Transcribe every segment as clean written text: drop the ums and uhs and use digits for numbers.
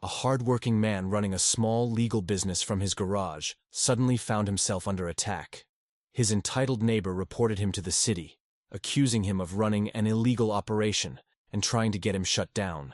a hardworking man running a small legal business from his garage, suddenly found himself under attack. His entitled neighbor reported him to the city, accusing him of running an illegal operation and trying to get him shut down.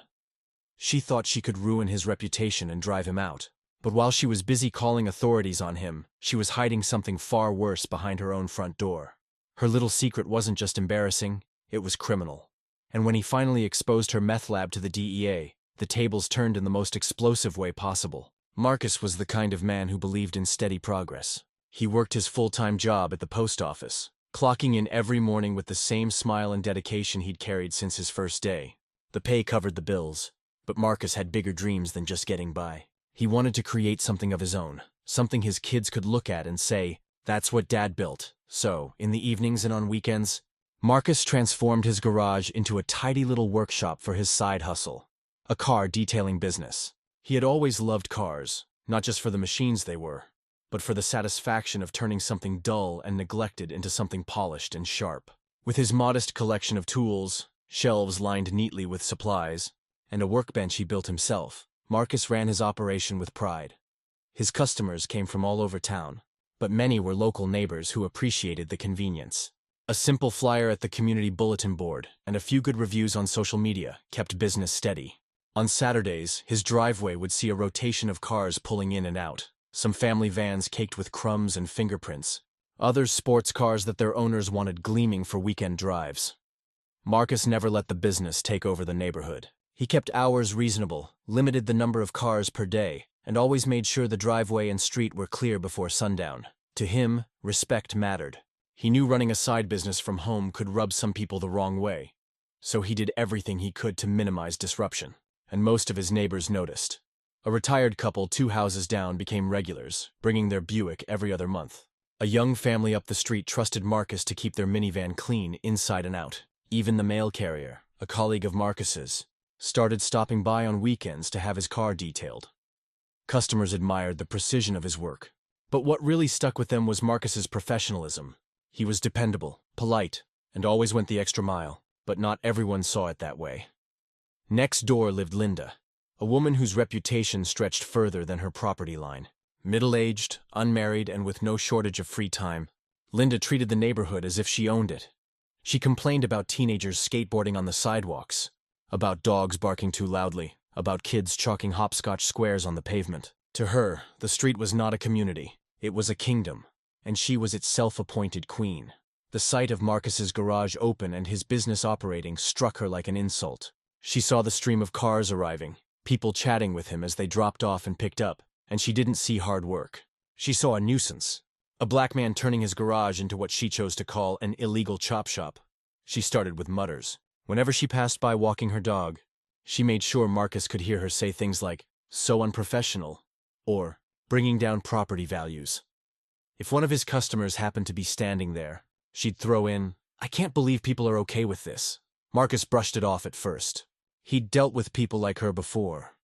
She thought she could ruin his reputation and drive him out. But while she was busy calling authorities on him, she was hiding something far worse behind her own front door. Her little secret wasn't just embarrassing, it was criminal. And when he finally exposed her meth lab to the DEA, the tables turned in the most explosive way possible. Marcus was the kind of man who believed in steady progress. He worked his full-time job at the post office, clocking in every morning with the same smile and dedication he'd carried since his first day. The pay covered the bills, but Marcus had bigger dreams than just getting by. He wanted to create something of his own, something his kids could look at and say, "That's what Dad built." So, in the evenings and on weekends, Marcus transformed his garage into a tidy little workshop for his side hustle, a car detailing business. He had always loved cars, not just for the machines they were, but for the satisfaction of turning something dull and neglected into something polished and sharp. With his modest collection of tools, shelves lined neatly with supplies, and a workbench he built himself, Marcus ran his operation with pride. His customers came from all over town, but many were local neighbors who appreciated the convenience. A simple flyer at the community bulletin board and a few good reviews on social media kept business steady. On Saturdays, his driveway would see a rotation of cars pulling in and out, some family vans caked with crumbs and fingerprints, others sports cars that their owners wanted gleaming for weekend drives. Marcus never let the business take over the neighborhood. He kept hours reasonable, limited the number of cars per day, and always made sure the driveway and street were clear before sundown. To him, respect mattered. He knew running a side business from home could rub some people the wrong way, so he did everything he could to minimize disruption. And most of his neighbors noticed. A retired couple 2 houses down became regulars, bringing their Buick every other month. A young family up the street trusted Marcus to keep their minivan clean inside and out. Even the mail carrier, a colleague of Marcus's, started stopping by on weekends to have his car detailed. Customers admired the precision of his work. But what really stuck with them was Marcus's professionalism. He was dependable, polite, and always went the extra mile, but not everyone saw it that way. Next door lived Linda, a woman whose reputation stretched further than her property line. Middle-aged, unmarried, and with no shortage of free time, Linda treated the neighborhood as if she owned it. She complained about teenagers skateboarding on the sidewalks, about dogs barking too loudly, about kids chalking hopscotch squares on the pavement. To her, the street was not a community, it was a kingdom, and she was its self-appointed queen. The sight of Marcus's garage open and his business operating struck her like an insult. She saw the stream of cars arriving, people chatting with him as they dropped off and picked up, and she didn't see hard work. She saw a nuisance, a black man turning his garage into what she chose to call an illegal chop shop. She started with mutters. Whenever she passed by walking her dog, she made sure Marcus could hear her say things like, "So unprofessional," or "bringing down property values." If one of his customers happened to be standing there, she'd throw in, "I can't believe people are okay with this." Marcus brushed it off at first. He'd dealt with people like her before.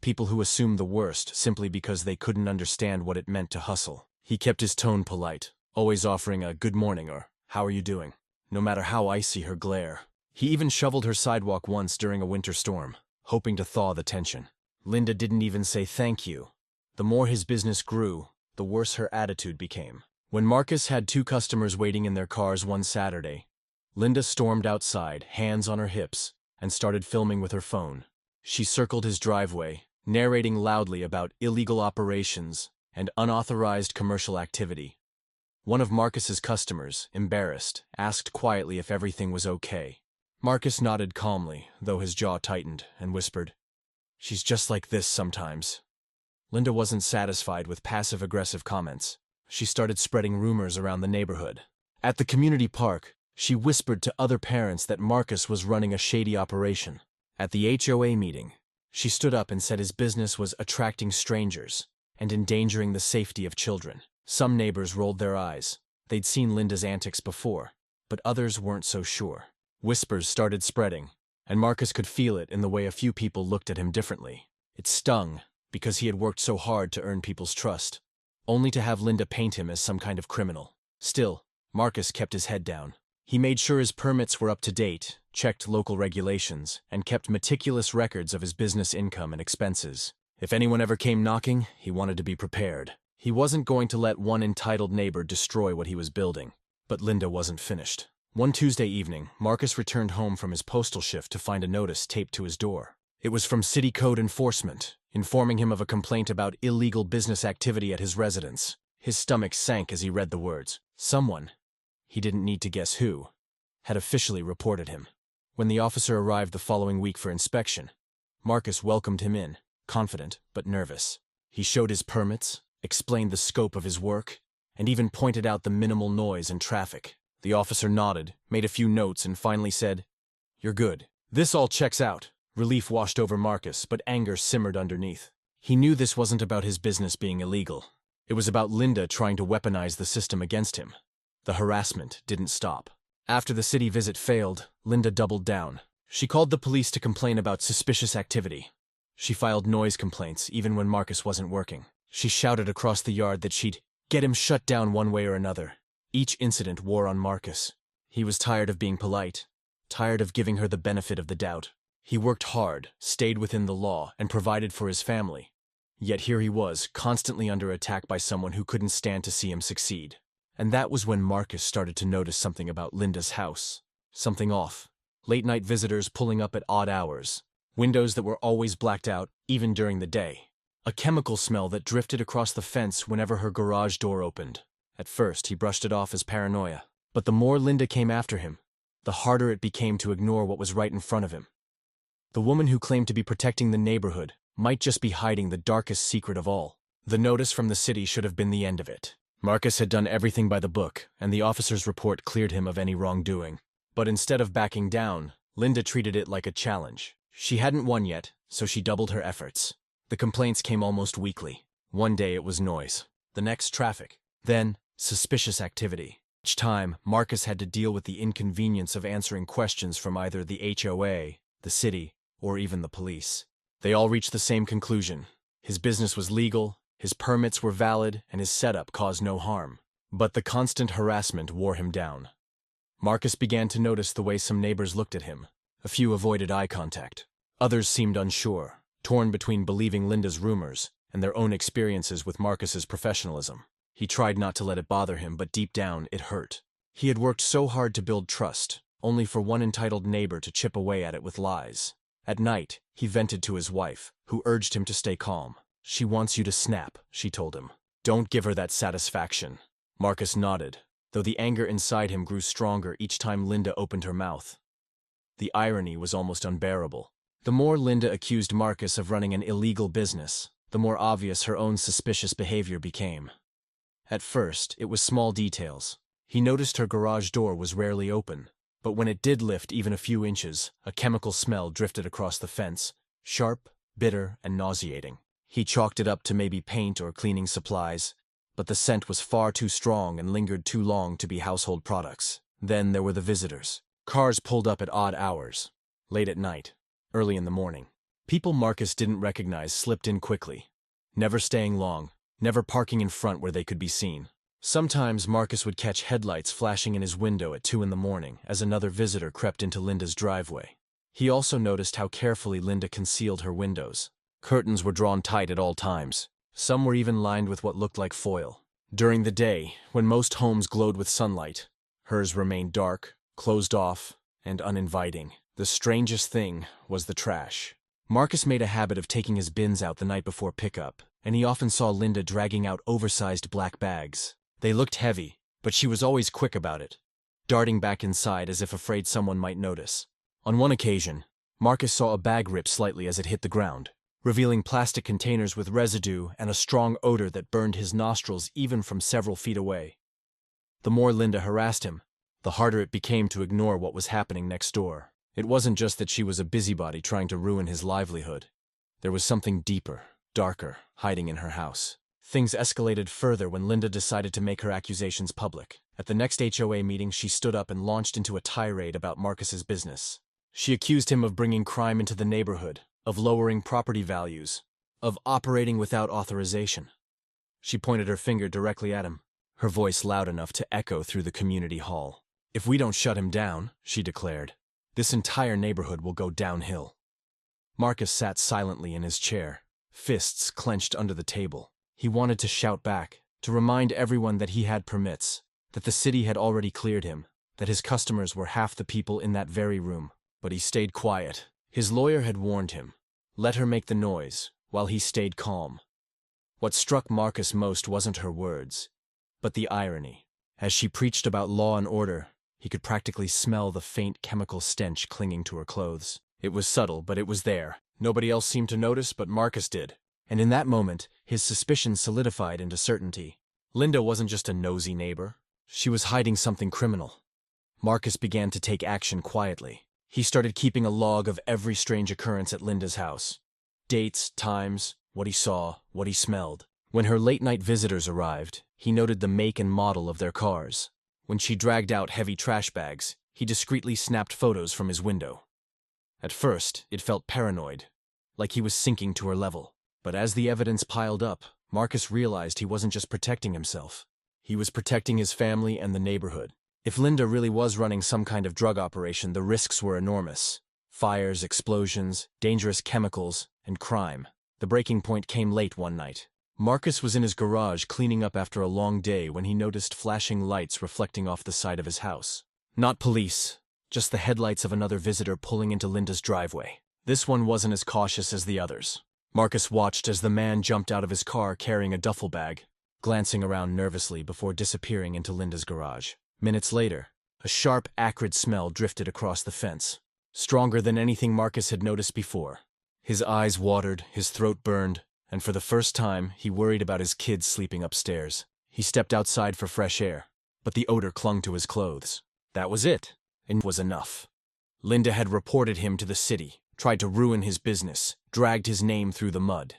People who assumed the worst simply because they couldn't understand what it meant to hustle. He kept his tone polite, always offering a "good morning" or "how are you doing," no matter how icy her glare. He even shoveled her sidewalk once during a winter storm, hoping to thaw the tension. Linda didn't even say thank you. The more his business grew, the worse her attitude became. When Marcus had 2 customers waiting in their cars one Saturday, Linda stormed outside, hands on her hips, and started filming with her phone. She circled his driveway, narrating loudly about illegal operations and unauthorized commercial activity. One of Marcus's customers, embarrassed, asked quietly if everything was okay. Marcus nodded calmly, though his jaw tightened, and whispered, "She's just like this sometimes." Linda wasn't satisfied with passive-aggressive comments. She started spreading rumors around the neighborhood. At the community park, she whispered to other parents that Marcus was running a shady operation. At the HOA meeting, she stood up and said his business was attracting strangers and endangering the safety of children. Some neighbors rolled their eyes. They'd seen Linda's antics before, but others weren't so sure. Whispers started spreading, and Marcus could feel it in the way a few people looked at him differently. It stung, because he had worked so hard to earn people's trust, only to have Linda paint him as some kind of criminal. Still, Marcus kept his head down. He made sure his permits were up to date, checked local regulations, and kept meticulous records of his business income and expenses. If anyone ever came knocking, he wanted to be prepared. He wasn't going to let one entitled neighbor destroy what he was building. But Linda wasn't finished. One Tuesday evening, Marcus returned home from his postal shift to find a notice taped to his door. It was from City Code Enforcement, informing him of a complaint about illegal business activity at his residence. His stomach sank as he read the words. Someone, he didn't need to guess who, had officially reported him. When the officer arrived the following week for inspection, Marcus welcomed him in, confident but nervous. He showed his permits, explained the scope of his work, and even pointed out the minimal noise and traffic. The officer nodded, made a few notes, and finally said, "You're good." This all checks out. Relief washed over Marcus, but anger simmered underneath. He knew this wasn't about his business being illegal. It was about Linda trying to weaponize the system against him. The harassment didn't stop. After the city visit failed, Linda doubled down. She called the police to complain about suspicious activity. She filed noise complaints even when Marcus wasn't working. She shouted across the yard that she'd get him shut down one way or another. Each incident wore on Marcus. He was tired of being polite, tired of giving her the benefit of the doubt. He worked hard, stayed within the law, and provided for his family. Yet here he was, constantly under attack by someone who couldn't stand to see him succeed. And that was when Marcus started to notice something about Linda's house. Something off. Late-night visitors pulling up at odd hours. Windows that were always blacked out, even during the day. A chemical smell that drifted across the fence whenever her garage door opened. At first, he brushed it off as paranoia. But the more Linda came after him, the harder it became to ignore what was right in front of him. The woman who claimed to be protecting the neighborhood might just be hiding the darkest secret of all. The notice from the city should have been the end of it. Marcus had done everything by the book, and the officer's report cleared him of any wrongdoing. But instead of backing down, Linda treated it like a challenge. She hadn't won yet, so she doubled her efforts. The complaints came almost weekly. One day it was noise, the next traffic, then suspicious activity. Each time, Marcus had to deal with the inconvenience of answering questions from either the HOA, the city, or even the police. They all reached the same conclusion. His business was legal, his permits were valid, and his setup caused no harm. But the constant harassment wore him down. Marcus began to notice the way some neighbors looked at him. A few avoided eye contact. Others seemed unsure, torn between believing Linda's rumors and their own experiences with Marcus's professionalism. He tried not to let it bother him, but deep down, it hurt. He had worked so hard to build trust, only for one entitled neighbor to chip away at it with lies. At night, he vented to his wife, who urged him to stay calm. "She wants you to snap," she told him. "Don't give her that satisfaction." Marcus nodded, though the anger inside him grew stronger each time Linda opened her mouth. The irony was almost unbearable. The more Linda accused Marcus of running an illegal business, the more obvious her own suspicious behavior became. At first, it was small details. He noticed her garage door was rarely open, but when it did lift even a few inches, a chemical smell drifted across the fence, sharp, bitter, and nauseating. He chalked it up to maybe paint or cleaning supplies, but the scent was far too strong and lingered too long to be household products. Then there were the visitors. Cars pulled up at odd hours, late at night, early in the morning. People Marcus didn't recognize slipped in quickly, never staying long, never parking in front where they could be seen. Sometimes Marcus would catch headlights flashing in his window at 2 in the morning as another visitor crept into Linda's driveway. He also noticed how carefully Linda concealed her windows. Curtains were drawn tight at all times. Some were even lined with what looked like foil. During the day, when most homes glowed with sunlight, hers remained dark, closed off, and uninviting. The strangest thing was the trash. Marcus made a habit of taking his bins out the night before pickup, and he often saw Linda dragging out oversized black bags. They looked heavy, but she was always quick about it, darting back inside as if afraid someone might notice. On one occasion, Marcus saw a bag rip slightly as it hit the ground, revealing plastic containers with residue and a strong odor that burned his nostrils even from several feet away. The more Linda harassed him, the harder it became to ignore what was happening next door. It wasn't just that she was a busybody trying to ruin his livelihood. There was something deeper, darker, hiding in her house. Things escalated further when Linda decided to make her accusations public. At the next HOA meeting, she stood up and launched into a tirade about Marcus's business. She accused him of bringing crime into the neighborhood, of lowering property values, of operating without authorization. She pointed her finger directly at him, her voice loud enough to echo through the community hall. "If we don't shut him down," she declared, "this entire neighborhood will go downhill." Marcus sat silently in his chair, fists clenched under the table. He wanted to shout back, to remind everyone that he had permits, that the city had already cleared him, that his customers were half the people in that very room. But he stayed quiet. His lawyer had warned him. Let her make the noise, while he stayed calm. What struck Marcus most wasn't her words, but the irony. As she preached about law and order, he could practically smell the faint chemical stench clinging to her clothes. It was subtle, but it was there. Nobody else seemed to notice, but Marcus did. And in that moment, his suspicions solidified into certainty. Linda wasn't just a nosy neighbor. She was hiding something criminal. Marcus began to take action quietly. He started keeping a log of every strange occurrence at Linda's house. Dates, times, what he saw, what he smelled. When her late-night visitors arrived, he noted the make and model of their cars. When she dragged out heavy trash bags, he discreetly snapped photos from his window. At first, it felt paranoid, like he was sinking to her level. But as the evidence piled up, Marcus realized he wasn't just protecting himself. He was protecting his family and the neighborhood. If Linda really was running some kind of drug operation, the risks were enormous. Fires, explosions, dangerous chemicals, and crime. The breaking point came late one night. Marcus was in his garage cleaning up after a long day when he noticed flashing lights reflecting off the side of his house. Not police, just the headlights of another visitor pulling into Linda's driveway. This one wasn't as cautious as the others. Marcus watched as the man jumped out of his car carrying a duffel bag, glancing around nervously before disappearing into Linda's garage. Minutes later, a sharp, acrid smell drifted across the fence, stronger than anything Marcus had noticed before. His eyes watered, his throat burned, and for the first time, he worried about his kids sleeping upstairs. He stepped outside for fresh air, but the odor clung to his clothes. That was it, and was enough. Linda had reported him to the city, tried to ruin his business, dragged his name through the mud,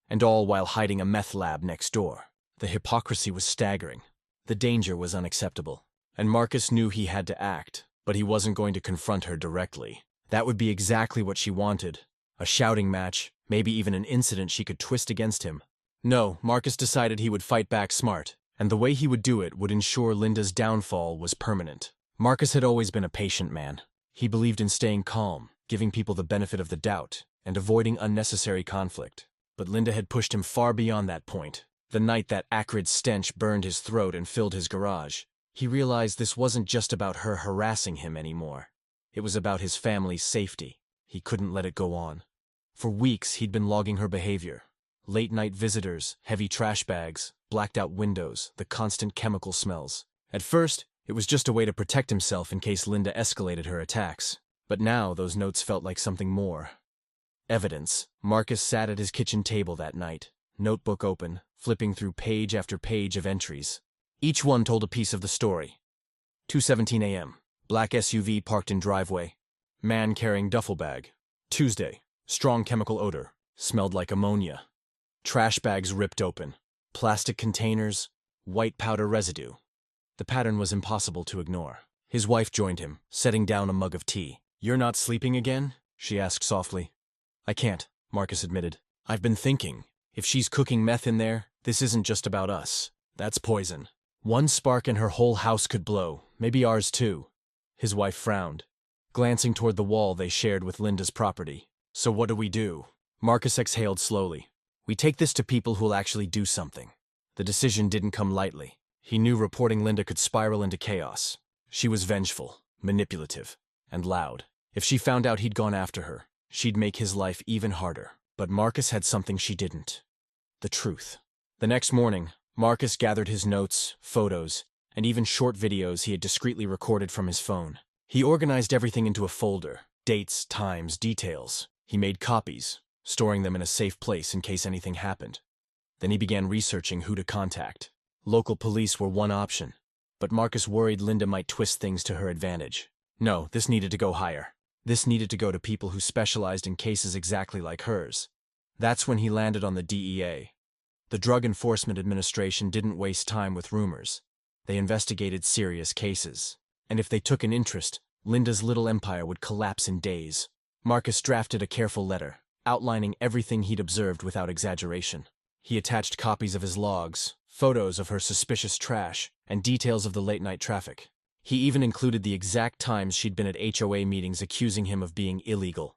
and all while hiding a meth lab next door. The hypocrisy was staggering. The danger was unacceptable. And Marcus knew he had to act, but he wasn't going to confront her directly. That would be exactly what she wanted. A shouting match, maybe even an incident she could twist against him. No, Marcus decided he would fight back smart, and the way he would do it would ensure Linda's downfall was permanent. Marcus had always been a patient man. He believed in staying calm, giving people the benefit of the doubt, and avoiding unnecessary conflict. But Linda had pushed him far beyond that point. The night that acrid stench burned his throat and filled his garage, he realized this wasn't just about her harassing him anymore. It was about his family's safety. He couldn't let it go on. For weeks, he'd been logging her behavior. Late-night visitors, heavy trash bags, blacked-out windows, the constant chemical smells. At first, it was just a way to protect himself in case Linda escalated her attacks. But now, those notes felt like something more. Evidence. Marcus sat at his kitchen table that night, notebook open, flipping through page after page of entries. Each one told a piece of the story. 2:17 a.m. Black SUV parked in driveway. Man carrying duffel bag. Tuesday. Strong chemical odor. Smelled like ammonia. Trash bags ripped open. Plastic containers. White powder residue. The pattern was impossible to ignore. His wife joined him, setting down a mug of tea. "You're not sleeping again?" she asked softly. "I can't," Marcus admitted. "I've been thinking. If she's cooking meth in there, this isn't just about us. That's poison. One spark and her whole house could blow, maybe ours too." His wife frowned, glancing toward the wall they shared with Linda's property. "So what do we do?" Marcus exhaled slowly. "We take this to people who'll actually do something." The decision didn't come lightly. He knew reporting Linda could spiral into chaos. She was vengeful, manipulative, and loud. If she found out he'd gone after her, she'd make his life even harder. But Marcus had something she didn't. The truth. The next morning, Marcus gathered his notes, photos, and even short videos he had discreetly recorded from his phone. He organized everything into a folder, dates, times, details. He made copies, storing them in a safe place in case anything happened. Then he began researching who to contact. Local police were one option, but Marcus worried Linda might twist things to her advantage. No, this needed to go higher. This needed to go to people who specialized in cases exactly like hers. That's when he landed on the DEA. The Drug Enforcement Administration didn't waste time with rumors. They investigated serious cases. And if they took an interest, Linda's little empire would collapse in days. Marcus drafted a careful letter, outlining everything he'd observed without exaggeration. He attached copies of his logs, photos of her suspicious trash, and details of the late-night traffic. He even included the exact times she'd been at HOA meetings accusing him of being illegal.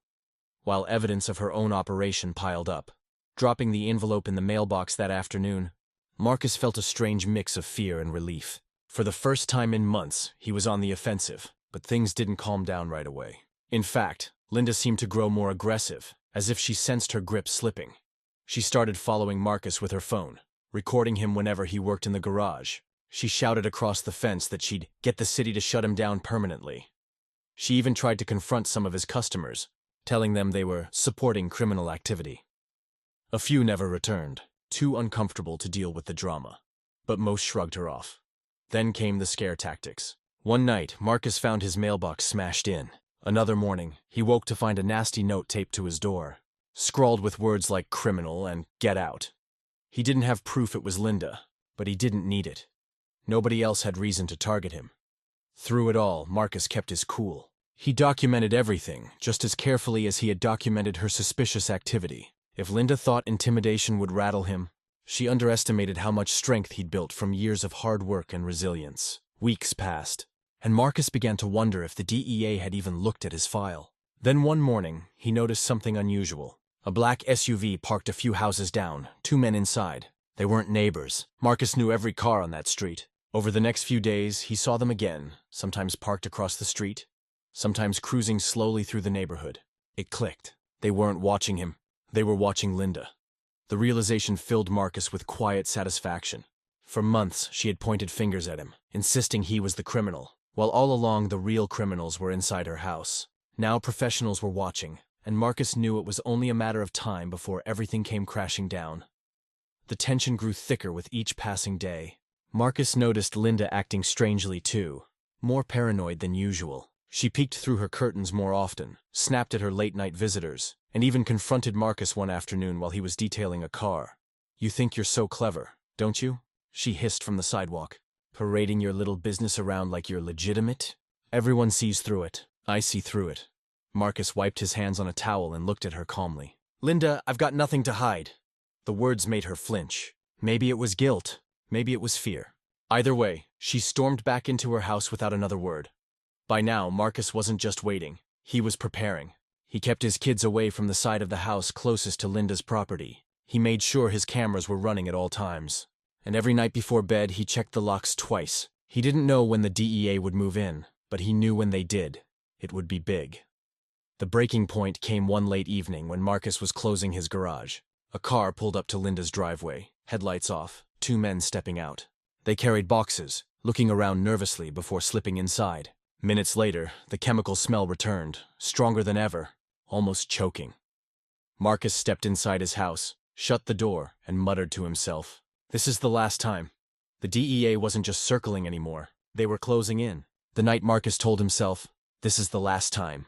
While evidence of her own operation piled up, Dropping the envelope in the mailbox that afternoon, Marcus felt a strange mix of fear and relief. For the first time in months, he was on the offensive, but things didn't calm down right away. In fact, Linda seemed to grow more aggressive, as if she sensed her grip slipping. She started following Marcus with her phone, recording him whenever he worked in the garage. She shouted across the fence that she'd get the city to shut him down permanently. She even tried to confront some of his customers, telling them they were supporting criminal activity. A few never returned, too uncomfortable to deal with the drama, but most shrugged her off. Then came the scare tactics. One night, Marcus found his mailbox smashed in. Another morning, he woke to find a nasty note taped to his door, scrawled with words like criminal and get out. He didn't have proof it was Linda, but he didn't need it. Nobody else had reason to target him. Through it all, Marcus kept his cool. He documented everything, just as carefully as he had documented her suspicious activity. If Linda thought intimidation would rattle him, she underestimated how much strength he'd built from years of hard work and resilience. Weeks passed, and Marcus began to wonder if the DEA had even looked at his file. Then one morning, he noticed something unusual. A black SUV parked a few houses down, 2 men inside. They weren't neighbors. Marcus knew every car on that street. Over the next few days, he saw them again, sometimes parked across the street, sometimes cruising slowly through the neighborhood. It clicked. They weren't watching him. They were watching Linda. The realization filled Marcus with quiet satisfaction. For months, she had pointed fingers at him, insisting he was the criminal, while all along the real criminals were inside her house. Now professionals were watching, and Marcus knew it was only a matter of time before everything came crashing down. The tension grew thicker with each passing day. Marcus noticed Linda acting strangely too, more paranoid than usual. She peeked through her curtains more often, snapped at her late-night visitors, and even confronted Marcus one afternoon while he was detailing a car. "You think you're so clever, don't you?" she hissed from the sidewalk. "Parading your little business around like you're legitimate? Everyone sees through it. I see through it." Marcus wiped his hands on a towel and looked at her calmly. "Linda, I've got nothing to hide." The words made her flinch. Maybe it was guilt. Maybe it was fear. Either way, she stormed back into her house without another word. By now, Marcus wasn't just waiting. He was preparing. He kept his kids away from the side of the house closest to Linda's property. He made sure his cameras were running at all times. And every night before bed, he checked the locks twice. He didn't know when the DEA would move in, but he knew when they did, it would be big. The breaking point came one late evening when Marcus was closing his garage. A car pulled up to Linda's driveway, headlights off, 2 men stepping out. They carried boxes, looking around nervously before slipping inside. Minutes later, the chemical smell returned, stronger than ever, almost choking. Marcus stepped inside his house, shut the door, and muttered to himself, "This is the last time." The DEA wasn't just circling anymore. They were closing in. The night Marcus told himself, "This is the last time,"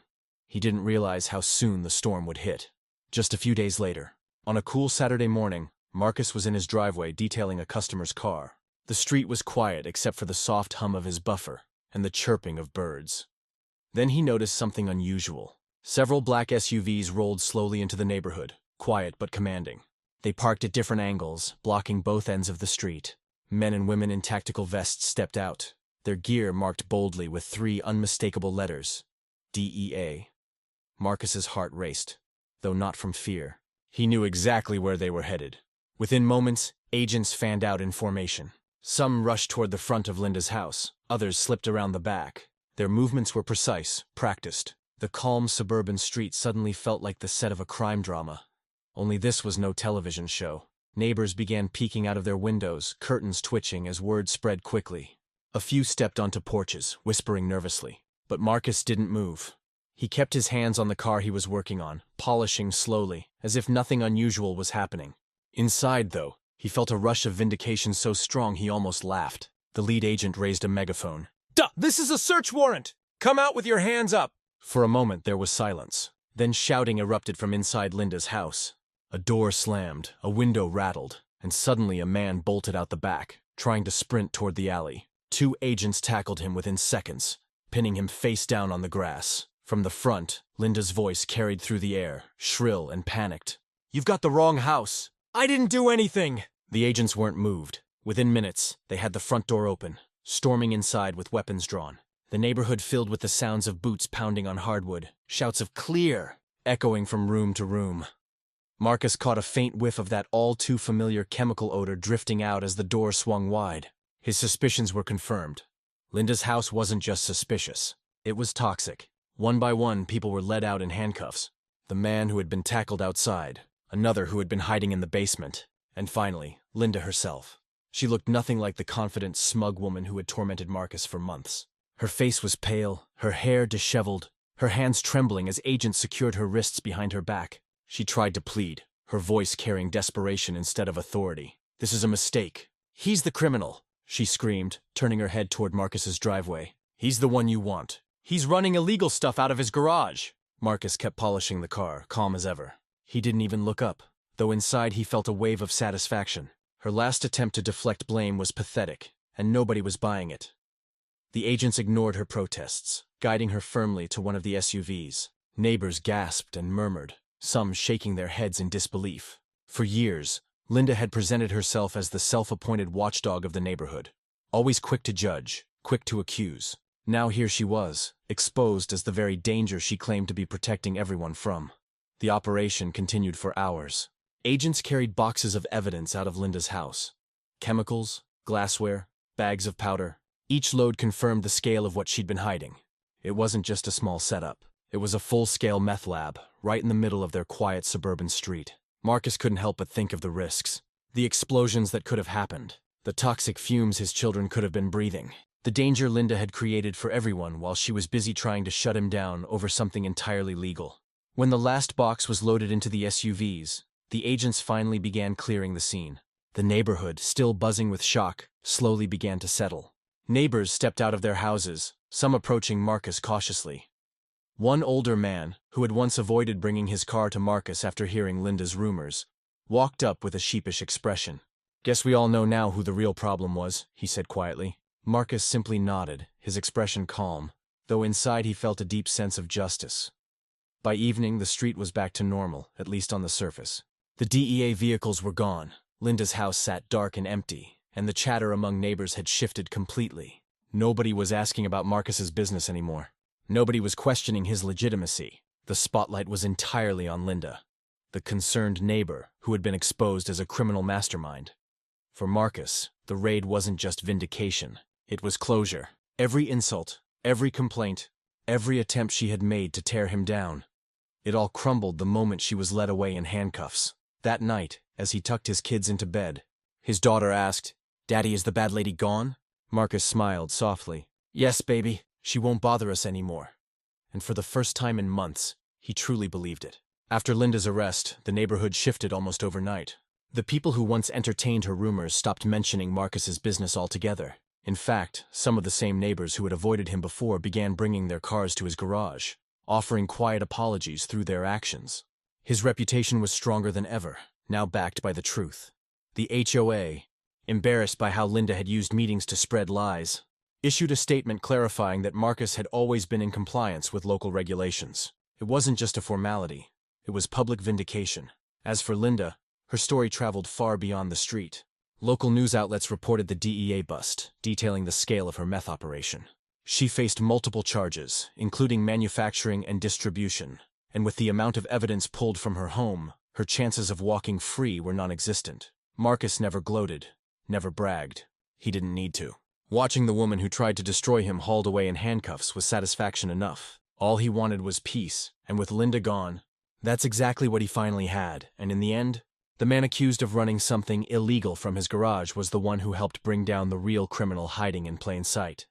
he didn't realize how soon the storm would hit. Just a few days later, on a cool Saturday morning, Marcus was in his driveway detailing a customer's car. The street was quiet except for the soft hum of his buffer and the chirping of birds. Then he noticed something unusual. Several black SUVs rolled slowly into the neighborhood, quiet but commanding. They parked at different angles, blocking both ends of the street. Men and women in tactical vests stepped out, their gear marked boldly with 3 unmistakable letters: DEA. Marcus's heart raced, though not from fear. He knew exactly where they were headed. Within moments, agents fanned out in formation. Some rushed toward the front of Linda's house, others slipped around the back. Their movements were precise, practiced. The calm suburban street suddenly felt like the set of a crime drama. Only this was no television show. Neighbors began peeking out of their windows, curtains twitching as word spread quickly. A few stepped onto porches, whispering nervously. But Marcus didn't move. He kept his hands on the car he was working on, polishing slowly, as if nothing unusual was happening. Inside, though, he felt a rush of vindication so strong he almost laughed. The lead agent raised a megaphone. "Duh! This is a search warrant! Come out with your hands up!" For a moment there was silence. Then shouting erupted from inside Linda's house. A door slammed, a window rattled, and suddenly a man bolted out the back, trying to sprint toward the alley. 2 agents tackled him within seconds, pinning him face down on the grass. From the front, Linda's voice carried through the air, shrill and panicked. "You've got the wrong house. I didn't do anything!" The agents weren't moved. Within minutes, they had the front door open, storming inside with weapons drawn. The neighborhood filled with the sounds of boots pounding on hardwood, shouts of "Clear!" echoing from room to room. Marcus caught a faint whiff of that all-too-familiar chemical odor drifting out as the door swung wide. His suspicions were confirmed. Linda's house wasn't just suspicious. It was toxic. One by one, people were led out in handcuffs. The man who had been tackled outside, another who had been hiding in the basement, and finally, Linda herself. She looked nothing like the confident, smug woman who had tormented Marcus for months. Her face was pale, her hair disheveled, her hands trembling as agents secured her wrists behind her back. She tried to plead, her voice carrying desperation instead of authority. "This is a mistake. He's the criminal," she screamed, turning her head toward Marcus's driveway. "He's the one you want. He's running illegal stuff out of his garage." Marcus kept polishing the car, calm as ever. He didn't even look up, though inside he felt a wave of satisfaction. Her last attempt to deflect blame was pathetic, and nobody was buying it. The agents ignored her protests, guiding her firmly to one of the SUVs. Neighbors gasped and murmured, some shaking their heads in disbelief. For years, Linda had presented herself as the self-appointed watchdog of the neighborhood, always quick to judge, quick to accuse. Now here she was, exposed as the very danger she claimed to be protecting everyone from. The operation continued for hours. Agents carried boxes of evidence out of Linda's house. Chemicals, glassware, bags of powder. Each load confirmed the scale of what she'd been hiding. It wasn't just a small setup. It was a full-scale meth lab, right in the middle of their quiet suburban street. Marcus couldn't help but think of the risks. The explosions that could have happened. The toxic fumes his children could have been breathing. The danger Linda had created for everyone while she was busy trying to shut him down over something entirely legal. When the last box was loaded into the SUVs, the agents finally began clearing the scene. The neighborhood, still buzzing with shock, slowly began to settle. Neighbors stepped out of their houses, some approaching Marcus cautiously. One older man, who had once avoided bringing his car to Marcus after hearing Linda's rumors, walked up with a sheepish expression. "Guess we all know now who the real problem was," he said quietly. Marcus simply nodded, his expression calm, though inside he felt a deep sense of justice. By evening, the street was back to normal, at least on the surface. The DEA vehicles were gone, Linda's house sat dark and empty, and the chatter among neighbors had shifted completely. Nobody was asking about Marcus's business anymore. Nobody was questioning his legitimacy. The spotlight was entirely on Linda, the concerned neighbor who had been exposed as a criminal mastermind. For Marcus, the raid wasn't just vindication. It was closure. Every insult, every complaint, every attempt she had made to tear him down. It all crumbled the moment she was led away in handcuffs. That night, as he tucked his kids into bed, his daughter asked, "Daddy, is the bad lady gone?" Marcus smiled softly. "Yes, baby. She won't bother us anymore." And for the first time in months, he truly believed it. After Linda's arrest, the neighborhood shifted almost overnight. The people who once entertained her rumors stopped mentioning Marcus's business altogether. In fact, some of the same neighbors who had avoided him before began bringing their cars to his garage, offering quiet apologies through their actions. His reputation was stronger than ever, now backed by the truth. The HOA, embarrassed by how Linda had used meetings to spread lies, issued a statement clarifying that Marcus had always been in compliance with local regulations. It wasn't just a formality, it was public vindication. As for Linda, her story traveled far beyond the street. Local news outlets reported the DEA bust, detailing the scale of her meth operation. She faced multiple charges, including manufacturing and distribution, and with the amount of evidence pulled from her home, her chances of walking free were non-existent. Marcus never gloated, never bragged. He didn't need to. Watching the woman who tried to destroy him hauled away in handcuffs was satisfaction enough. All he wanted was peace, and with Linda gone, that's exactly what he finally had, and in the end, the man accused of running something illegal from his garage was the one who helped bring down the real criminal hiding in plain sight.